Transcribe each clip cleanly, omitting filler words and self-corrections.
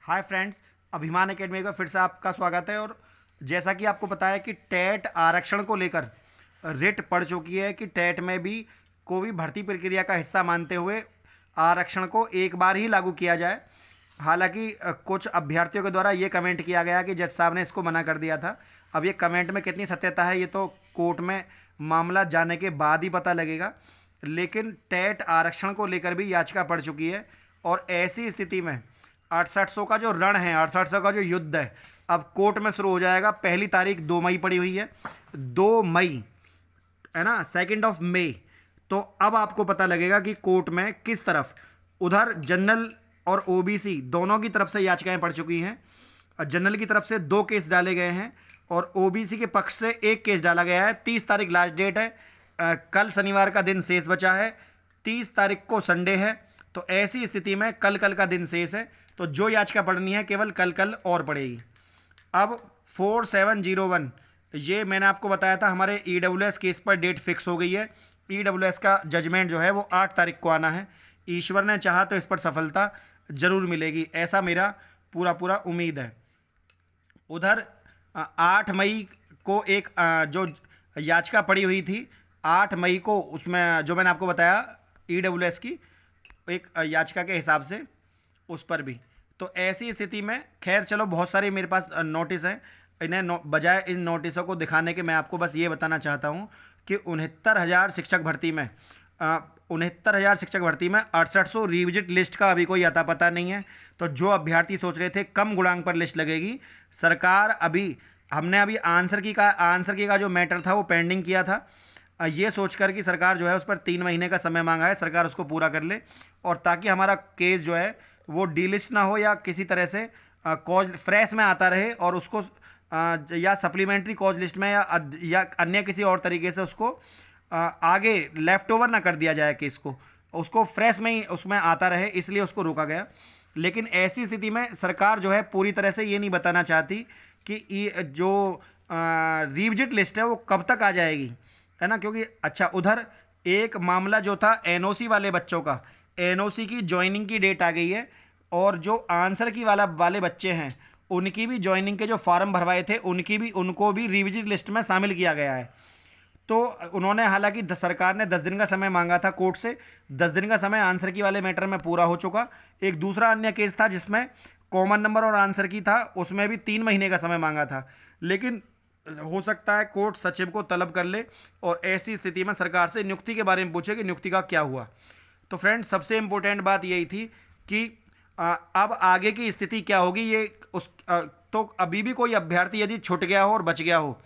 Hi friends, अभिमान academy का फिर से आपका स्वागत है। और जैसा कि आपको पता है कि टेट आरक्षण को लेकर रिट पड़ चुकी है कि टेट में भी को भी भर्ती प्रक्रिया का हिस्सा मानते हुए आरक्षण को एक बार ही लागू किया जाए। हालांकि कुछ अभ्यर्थियों के द्वारा ये कमेंट किया गया कि जज साहब ने इसको मना कर दिया था। अब ये कमेंट में कितनी सत्यता है ये तो कोर्ट में मामला जाने के बाद ही पता लगेगा। लेकिन टेट आरक्षण को लेकर भी याचिका पड़ चुकी है और ऐसी स्थिति में 6800 का जो रण है, 6800 का जो युद्ध है, अब कोर्ट में शुरू हो जाएगा। पहली तारीख 2 मई पड़ी हुई है, 2 मई है ना, 2 मई। तो अब आपको पता लगेगा कि कोर्ट में किस तरफ, उधर जनरल और ओबीसी दोनों की तरफ से याचिकाएं पड़ चुकी हैं। जनरल की तरफ से 2 केस डाले गए हैं और ओबीसी के पक्ष से 1 केस डाला गया है। 30 तारीख लास्ट डेट है। कल शनिवार का दिन शेष बचा है, 30 तारीख को संडे है। तो ऐसी स्थिति में कल कल का दिन शेष है, तो जो याचिका पढ़नी है केवल कल कल और पड़ेगी। अब 4701, ये मैंने आपको बताया था, हमारे ईडब्ल्यूएस केस पर डेट फिक्स हो गई है। ईडब्ल्यूएस का जजमेंट जो है वो 8 तारीख को आना है। ईश्वर ने चाहा तो इस पर सफलता जरूर मिलेगी, ऐसा मेरा पूरा पूरा उम्मीद है। उधर 8 मई को एक जो याचिका पड़ी हुई थी, 8 मई को, उसमें जो मैंने आपको बताया ईडब्ल्यूएस की एक याचिका के हिसाब से, उस पर भी। तो ऐसी स्थिति में खैर चलो, बहुत सारे मेरे पास नोटिस हैं। इन्हें बजाय इन नोटिसों को दिखाने के मैं आपको बस ये बताना चाहता हूँ कि 69,000 शिक्षक भर्ती में 69,000 शिक्षक भर्ती में 6800 रिविजिट लिस्ट का अभी कोई अता पता नहीं है। तो जो अभ्यर्थी सोच रहे थे कम गुणांक पर लिस्ट लगेगी, सरकार हमने अभी आंसर की का जो मैटर था वो पेंडिंग किया था। ये सोचकर कि सरकार जो है उस पर 3 महीने का समय मांगा है, सरकार उसको पूरा कर ले, और ताकि हमारा केस जो है वो डीलिस्ट ना हो या किसी तरह से कॉज फ्रेश में आता रहे, और उसको या सप्लीमेंट्री कॉज लिस्ट में या अन्य किसी और तरीके से उसको आगे लेफ्ट ओवर ना कर दिया जाए केस को, उसको फ्रेश में ही उसमें आता रहे, इसलिए उसको रोका गया। लेकिन ऐसी स्थिति में सरकार जो है पूरी तरह से ये नहीं बताना चाहती कि जो रिविजिट लिस्ट है वो कब तक आ जाएगी, है ना। क्योंकि अच्छा, उधर एक मामला जो था एनओसी वाले बच्चों का, एनओसी की ज्वाइनिंग की डेट आ गई है, और जो आंसर की वाले बच्चे हैं उनकी भी ज्वाइनिंग के जो फॉर्म भरवाए थे उनको भी रिविजिट लिस्ट में शामिल किया गया है। तो उन्होंने, हालांकि सरकार ने 10 दिन का समय मांगा था कोर्ट से, 10 दिन का समय आंसर की वाले मैटर में पूरा हो चुका। एक दूसरा अन्य केस था जिसमें कॉमन नंबर और आंसर की था, उसमें भी 3 महीने का समय मांगा था। लेकिन हो सकता है कोर्ट सचिव को तलब कर ले और ऐसी स्थिति में सरकार से नियुक्ति के बारे में पूछे कि नियुक्ति का क्या हुआ। तो फ्रेंड्स, सबसे इंपॉर्टेंट बात यही थी कि अब आगे की स्थिति क्या होगी, ये तो अभी भी कोई अभ्यर्थी यदि छूट गया हो और बच गया हो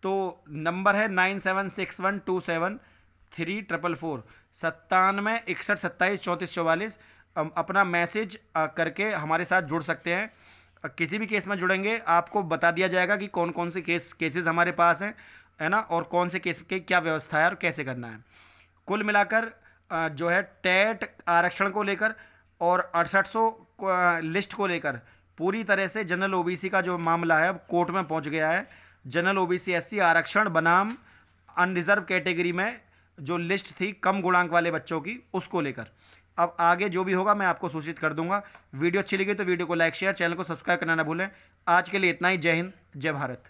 तो नंबर है 9761273444, 9761273444। अपना मैसेज करके हमारे साथ जुड़ सकते हैं। किसी भी केस में जुड़ेंगे आपको बता दिया जाएगा कि कौन कौन से केसेस हमारे पास हैं, है ना, और कौन से केस के क्या व्यवस्था है और कैसे करना है। कुल मिलाकर जो है टेट आरक्षण को लेकर और 6800 लिस्ट को लेकर पूरी तरह से जनरल ओबीसी का जो मामला है अब कोर्ट में पहुंच गया है। जनरल ओबीसी एससी आरक्षण बनाम अनरिजर्व कैटेगरी में जो लिस्ट थी कम गुणांक वाले बच्चों की, उसको लेकर अब आगे जो भी होगा मैं आपको सूचित कर दूंगा। वीडियो अच्छी लगी तो वीडियो को लाइक शेयर, चैनल को सब्सक्राइब करना ना भूलें। आज के लिए इतना ही। जय हिंद, जय भारत।